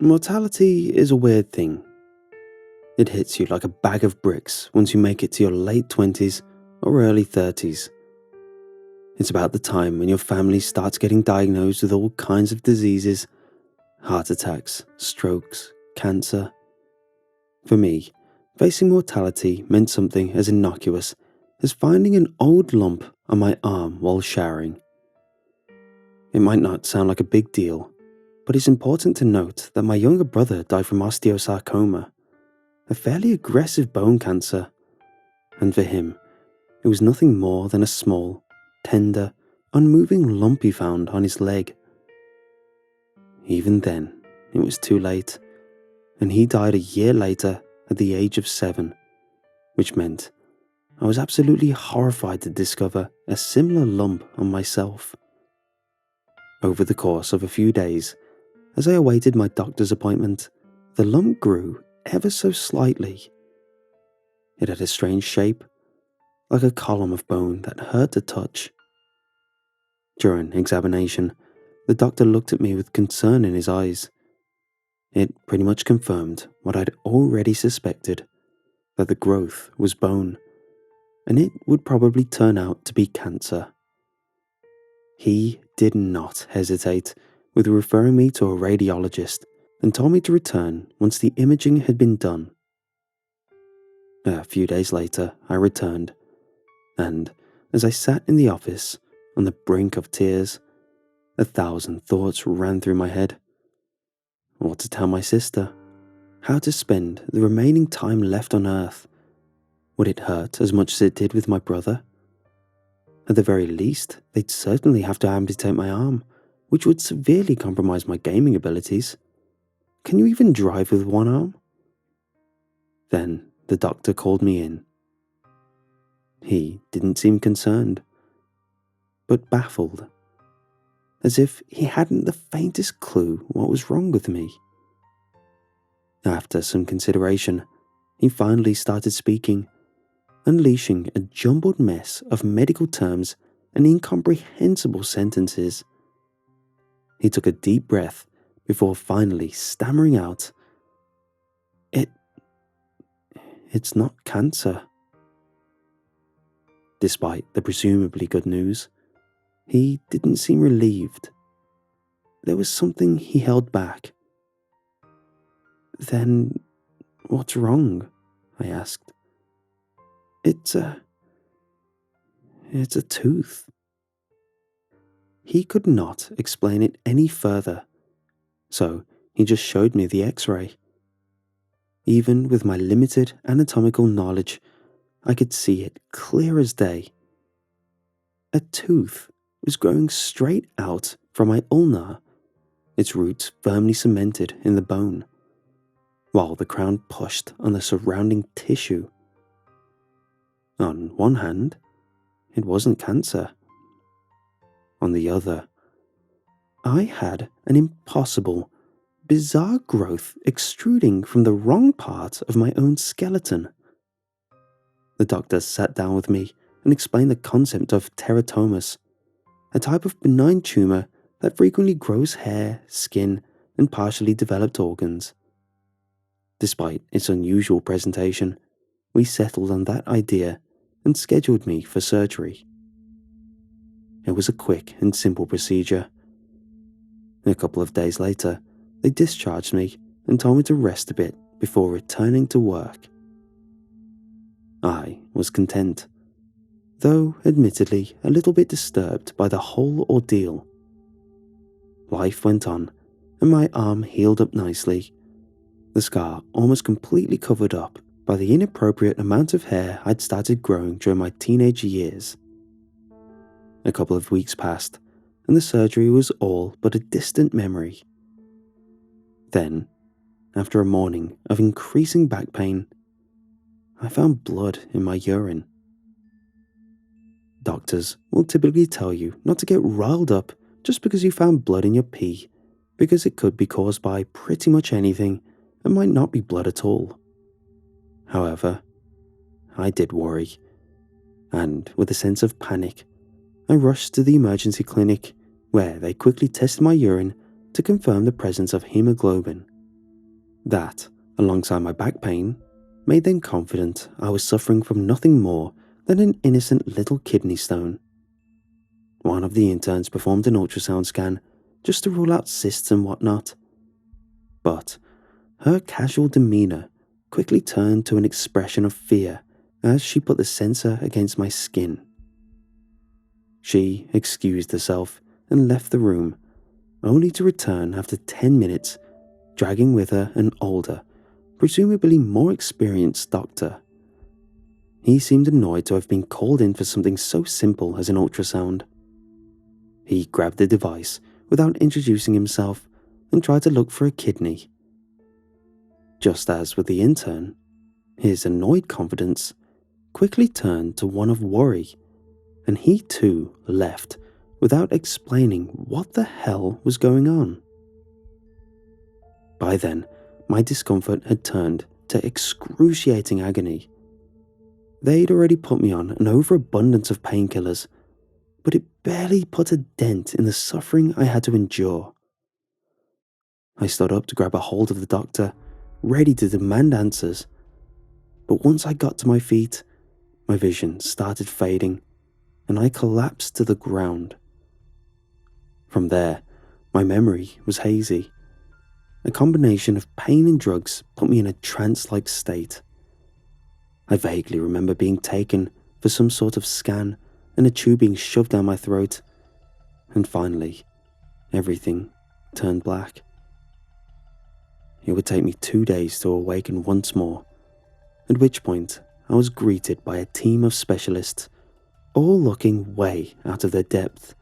Mortality is a weird thing. It hits you like a bag of bricks once you make it to your late 20s or early 30s. It's about the time when your family starts getting diagnosed with all kinds of diseases, heart attacks, strokes, cancer. For me, facing mortality meant something as innocuous as finding an old lump on my arm while showering. It might not sound like a big deal, but it's important to note that my younger brother died from osteosarcoma, a fairly aggressive bone cancer, and for him, it was nothing more than a small, tender, unmoving lump he found on his leg. Even then, it was too late, and he died a year later at the age of 7, which meant I was absolutely horrified to discover a similar lump on myself. Over the course of a few days, as I awaited my doctor's appointment, the lump grew ever so slightly. It had a strange shape, like a column of bone that hurt to touch. During examination, the doctor looked at me with concern in his eyes. It pretty much confirmed what I'd already suspected, that the growth was bone, and it would probably turn out to be cancer. He did not hesitate with referring me to a radiologist and told me to return once the imaging had been done. A few days later, I returned, and as I sat in the office on the brink of tears, 1,000 thoughts ran through my head. What to tell my sister? How to spend the remaining time left on Earth? Would it hurt as much as it did with my brother? At the very least, they'd certainly have to amputate my arm, which would severely compromise my gaming abilities. Can you even drive with one arm? Then the doctor called me in. He didn't seem concerned, but baffled, as if he hadn't the faintest clue what was wrong with me. After some consideration, he finally started speaking, unleashing a jumbled mess of medical terms and incomprehensible sentences. He took a deep breath before finally stammering out, It's not cancer." Despite the presumably good news, he didn't seem relieved. There was something he held back. "Then what's wrong?" I asked. It's a tooth." He could not explain it any further, so he just showed me the X-ray. Even with my limited anatomical knowledge, I could see it clear as day. A tooth was growing straight out from my ulnar, its roots firmly cemented in the bone, while the crown pushed on the surrounding tissue. On one hand, it wasn't cancer. On the other, I had an impossible, bizarre growth extruding from the wrong part of my own skeleton. The doctor sat down with me and explained the concept of teratomas, a type of benign tumor that frequently grows hair, skin, and partially developed organs. Despite its unusual presentation, we settled on that idea and scheduled me for surgery. It was a quick and simple procedure. A couple of days later, they discharged me and told me to rest a bit before returning to work. I was content, though admittedly a little bit disturbed by the whole ordeal. Life went on, and my arm healed up nicely, the scar almost completely covered up by the inappropriate amount of hair I'd started growing during my teenage years. A couple of weeks passed, and the surgery was all but a distant memory. Then, after a morning of increasing back pain, I found blood in my urine. Doctors will typically tell you not to get riled up just because you found blood in your pee, because it could be caused by pretty much anything and might not be blood at all. However, I did worry, and with a sense of panic, I rushed to the emergency clinic, where they quickly tested my urine to confirm the presence of hemoglobin. That, alongside my back pain, made them confident I was suffering from nothing more than an innocent little kidney stone. One of the interns performed an ultrasound scan just to rule out cysts and whatnot. But her casual demeanour quickly turned to an expression of fear as she put the sensor against my skin. She excused herself and left the room, only to return after 10 minutes, dragging with her an older, presumably more experienced doctor. He seemed annoyed to have been called in for something so simple as an ultrasound. He grabbed the device without introducing himself and tried to look for a kidney. Just as with the intern, his annoyed confidence quickly turned to one of worry, and he too left without explaining what the hell was going on. By then, my discomfort had turned to excruciating agony. They'd already put me on an overabundance of painkillers, but it barely put a dent in the suffering I had to endure. I stood up to grab a hold of the doctor, ready to demand answers, but once I got to my feet, my vision started fading, and I collapsed to the ground. From there, my memory was hazy. A combination of pain and drugs put me in a trance-like state. I vaguely remember being taken for some sort of scan and a tube being shoved down my throat, and finally, everything turned black. It would take me 2 days to awaken once more, at which point I was greeted by a team of specialists, all looking way out of their depth.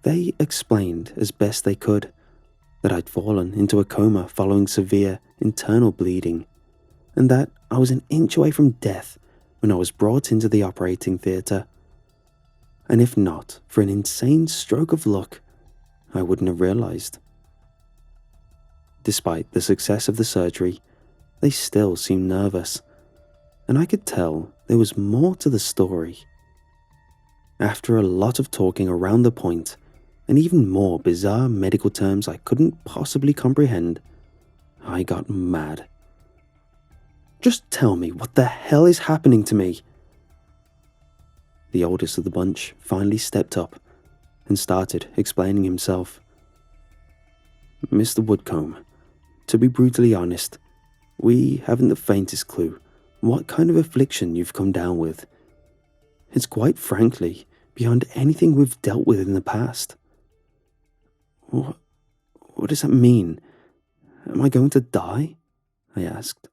They explained as best they could that I'd fallen into a coma following severe internal bleeding, and that I was an inch away from death when I was brought into the operating theatre. And if not for an insane stroke of luck, I wouldn't have realised. Despite the success of the surgery, they still seemed nervous, and I could tell there was more to the story. After a lot of talking around the point, and even more bizarre medical terms I couldn't possibly comprehend, I got mad. Just tell me what the hell is happening to me. The oldest of the bunch finally stepped up and started explaining himself. Mr. Woodcombe, to be brutally honest, we haven't the faintest clue what kind of affliction you've come down with. It's quite frankly beyond anything we've dealt with in the past. What does that mean? Am I going to die? I asked.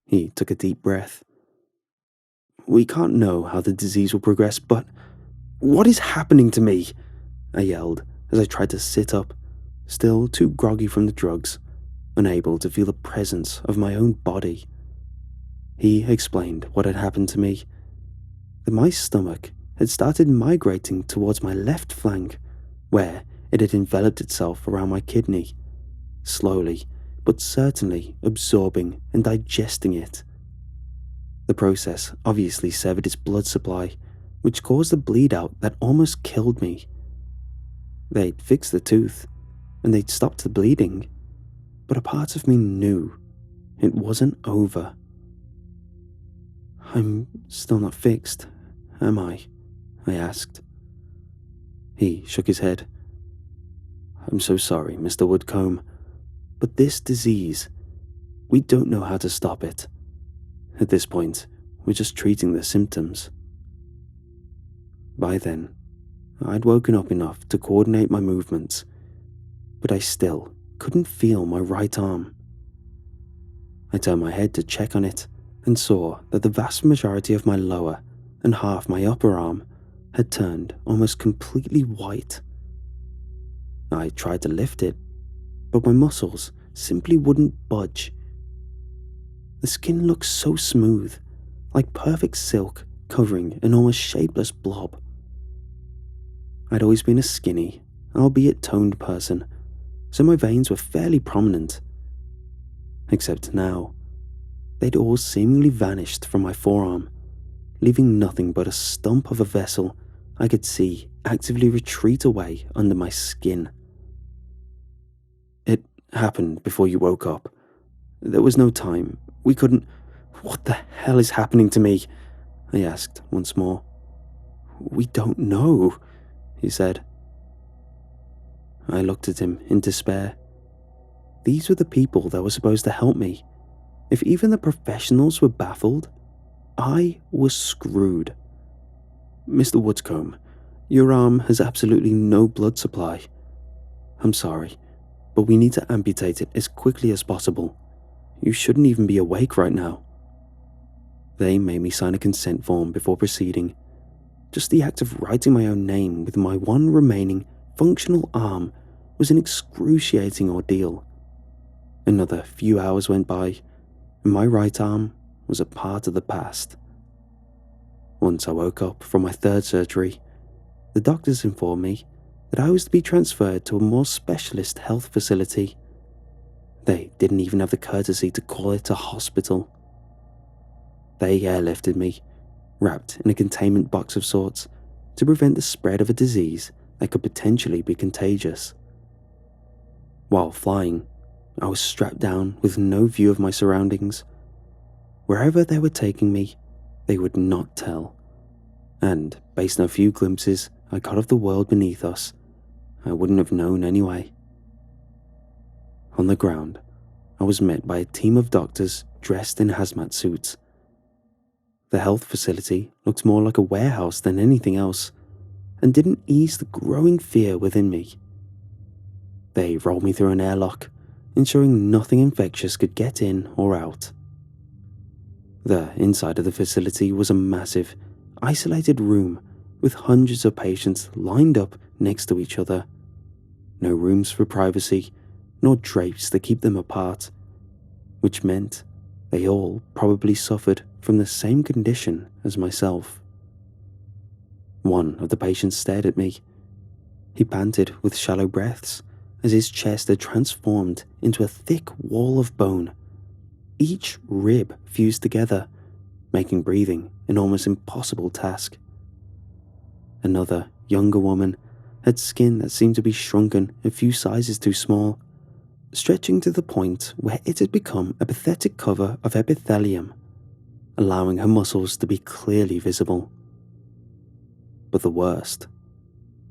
He took a deep breath. We can't know how the disease will progress, but what is happening to me? I yelled as I tried to sit up, still too groggy from the drugs, unable to feel the presence of my own body. He explained what had happened to me, that my stomach had started migrating towards my left flank, where it had enveloped itself around my kidney, slowly but certainly absorbing and digesting it. The process obviously severed its blood supply, which caused a bleed out that almost killed me. They'd fixed the tooth, and they'd stopped the bleeding, but a part of me knew it wasn't over. I'm still not fixed, am I? I asked. He shook his head. I'm so sorry, Mr. Woodcombe, but this disease, we don't know how to stop it. At this point, we're just treating the symptoms. By then, I'd woken up enough to coordinate my movements, but I still couldn't feel my right arm. I turned my head to check on it and saw that the vast majority of my lower and half my upper arm had turned almost completely white. I tried to lift it, but my muscles simply wouldn't budge. The skin looked so smooth, like perfect silk covering an almost shapeless blob. I'd always been a skinny, albeit toned person, so my veins were fairly prominent. Except now, they'd all seemingly vanished from my forearm, leaving nothing but a stump of a vessel I could see actively retreat away under my skin. It happened before you woke up. There was no time. We couldn't. What the hell is happening to me? I asked once more. We don't know, he said. I looked at him in despair. These were the people that were supposed to help me. If even the professionals were baffled, I was screwed. Mr. Woodscombe, your arm has absolutely no blood supply. I'm sorry, but we need to amputate it as quickly as possible. You shouldn't even be awake right now. They made me sign a consent form before proceeding. Just the act of writing my own name with my one remaining functional arm was an excruciating ordeal. Another few hours went by, and my right arm was a part of the past. Once I woke up from my third surgery, the doctors informed me that I was to be transferred to a more specialist health facility. They didn't even have the courtesy to call it a hospital. They airlifted me, wrapped in a containment box of sorts, to prevent the spread of a disease that could potentially be contagious. While flying, I was strapped down with no view of my surroundings. Wherever they were taking me, they would not tell. And, based on a few glimpses I got of the world beneath us, I wouldn't have known anyway. On the ground, I was met by a team of doctors dressed in hazmat suits. The health facility looked more like a warehouse than anything else, and didn't ease the growing fear within me. They rolled me through an airlock, ensuring nothing infectious could get in or out. The inside of the facility was a massive, isolated room with hundreds of patients lined up next to each other. No rooms for privacy, nor drapes to keep them apart, which meant they all probably suffered from the same condition as myself. One of the patients stared at me. He panted with shallow breaths as his chest had transformed into a thick wall of bone. Each rib fused together, making breathing an almost impossible task. Another, younger woman had skin that seemed to be shrunken a few sizes too small, stretching to the point where it had become a pathetic cover of epithelium, allowing her muscles to be clearly visible. But the worst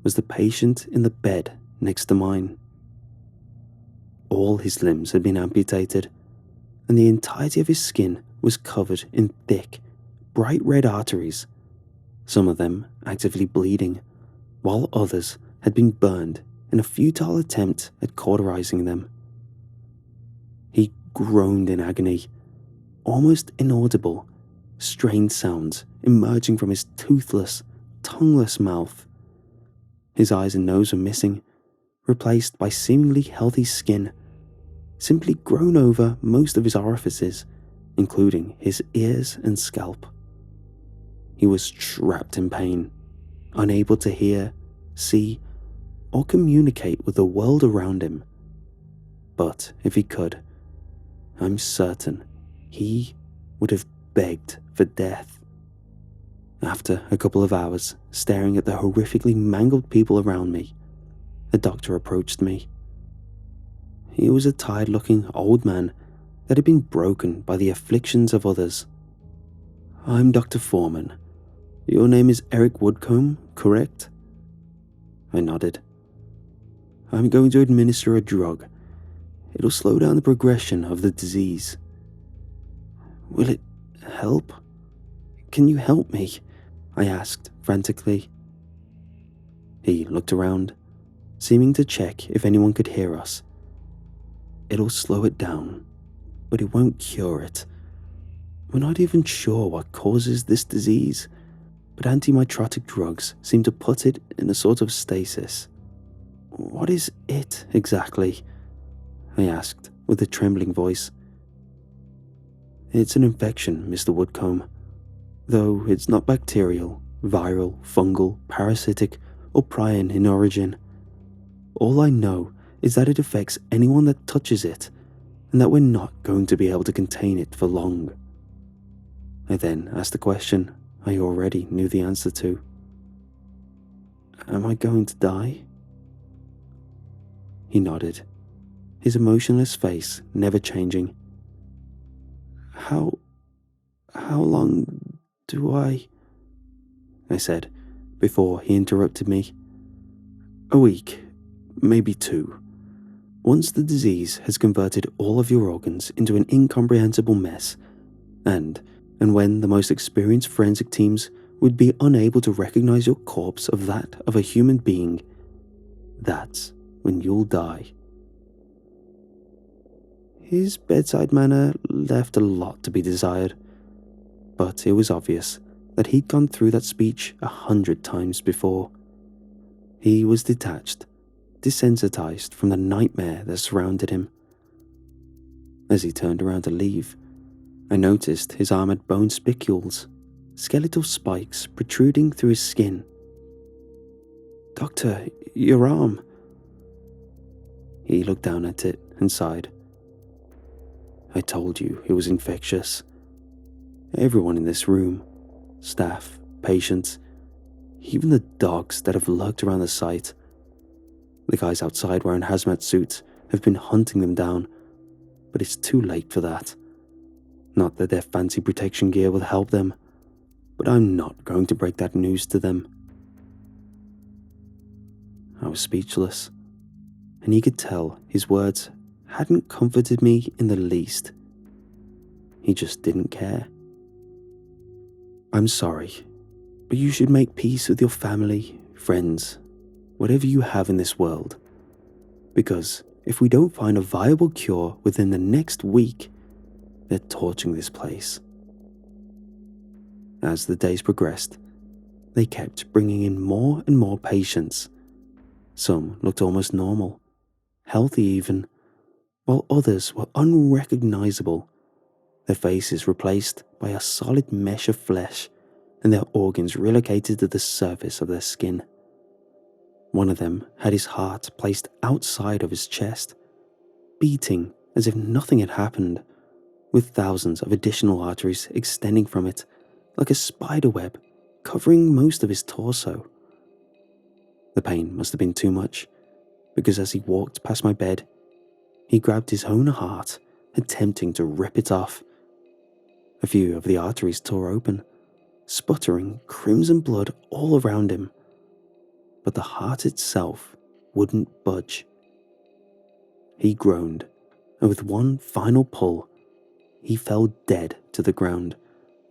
was the patient in the bed next to mine. All his limbs had been amputated, and the entirety of his skin was covered in thick, bright red arteries, some of them actively bleeding, while others had been burned in a futile attempt at cauterizing them. He groaned in agony, almost inaudible, strained sounds emerging from his toothless, tongueless mouth. His eyes and nose were missing, replaced by seemingly healthy skin, simply grown over most of his orifices, including his ears and scalp. He was trapped in pain, unable to hear, see, or communicate with the world around him. But if he could, I'm certain he would have begged for death. After a couple of hours staring at the horrifically mangled people around me, a doctor approached me. He was a tired-looking old man that had been broken by the afflictions of others. I'm Dr. Foreman. Your name is Eric Woodcombe, correct? I nodded. I'm going to administer a drug. It'll slow down the progression of the disease. Will it help? Can you help me? I asked frantically. He looked around, seeming to check if anyone could hear us. It'll slow it down, but it won't cure it. We're not even sure what causes this disease, but antimitotic drugs seem to put it in a sort of stasis. What is it exactly? I asked with a trembling voice. It's an infection, Mr. Woodcombe, though it's not bacterial, viral, fungal, parasitic, or prion in origin. All I know is that it affects anyone that touches it, and that we're not going to be able to contain it for long. I then asked a question I already knew the answer to. Am I going to die? He nodded, his emotionless face never changing. How long do I said, before he interrupted me. A week, maybe 2. Once the disease has converted all of your organs into an incomprehensible mess, and when the most experienced forensic teams would be unable to recognize your corpse of that of a human being, that's when you'll die. His bedside manner left a lot to be desired, but it was obvious that he'd gone through that speech 100 times before. He was detached, desensitized from the nightmare that surrounded him. As he turned around to leave, I noticed his arm had bone spicules, skeletal spikes protruding through his skin. "Doctor, your arm." He looked down at it and sighed. "I told you it was infectious. Everyone in this room, staff, patients, even the dogs that have lurked around the site. The guys outside wearing hazmat suits have been hunting them down, but it's too late for that. Not that their fancy protection gear will help them, but I'm not going to break that news to them." I was speechless, and he could tell his words hadn't comforted me in the least. He just didn't care. "I'm sorry, but you should make peace with your family, friends, whatever you have in this world. Because if we don't find a viable cure within the next week, they're torching this place." As the days progressed, they kept bringing in more and more patients. Some looked almost normal, healthy even, while others were unrecognizable, their faces replaced by a solid mesh of flesh and their organs relocated to the surface of their skin. One of them had his heart placed outside of his chest, beating as if nothing had happened, with thousands of additional arteries extending from it like a spider web covering most of his torso. The pain must have been too much, because as he walked past my bed, he grabbed his own heart, attempting to rip it off. A few of the arteries tore open, sputtering crimson blood all around him, but the heart itself wouldn't budge. He groaned, and with one final pull, he fell dead to the ground,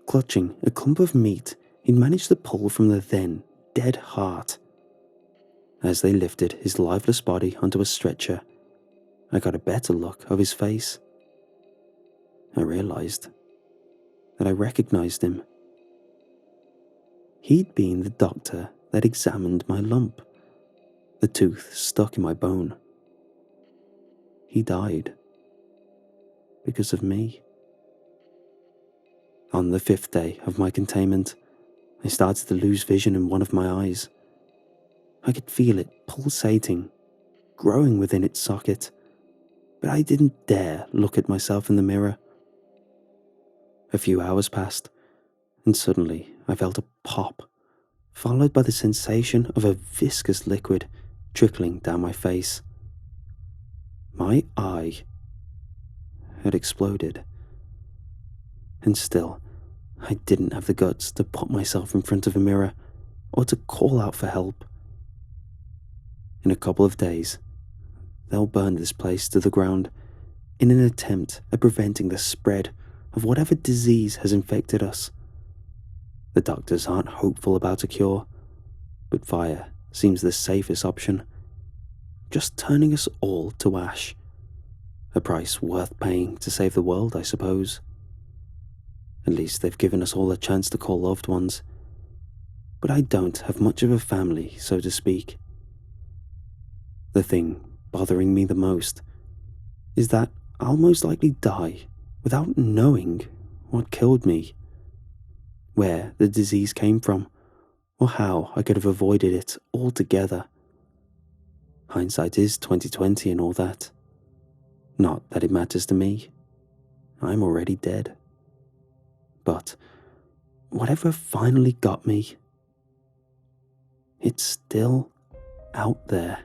clutching a clump of meat he'd managed to pull from the then dead heart. As they lifted his lifeless body onto a stretcher, I got a better look of his face. I realized that I recognized him. He'd been the doctor that examined my lump, the tooth stuck in my bone. He died because of me. On the 5th day of my containment, I started to lose vision in one of my eyes. I could feel it pulsating, growing within its socket, but I didn't dare look at myself in the mirror. A few hours passed, and suddenly I felt a pop, followed by the sensation of a viscous liquid trickling down my face. My eye had exploded. And still, I didn't have the guts to put myself in front of a mirror or to call out for help. In a couple of days, they'll burn this place to the ground in an attempt at preventing the spread of whatever disease has infected us. The doctors aren't hopeful about a cure, but fire seems the safest option, just turning us all to ash. A price worth paying to save the world, I suppose. At least they've given us all a chance to call loved ones, but I don't have much of a family, so to speak. The thing bothering me the most is that I'll most likely die without knowing what killed me, where the disease came from, or how I could have avoided it altogether. Hindsight is 20/20 and all that. Not that it matters to me. I'm already dead. But whatever finally got me, it's still out there.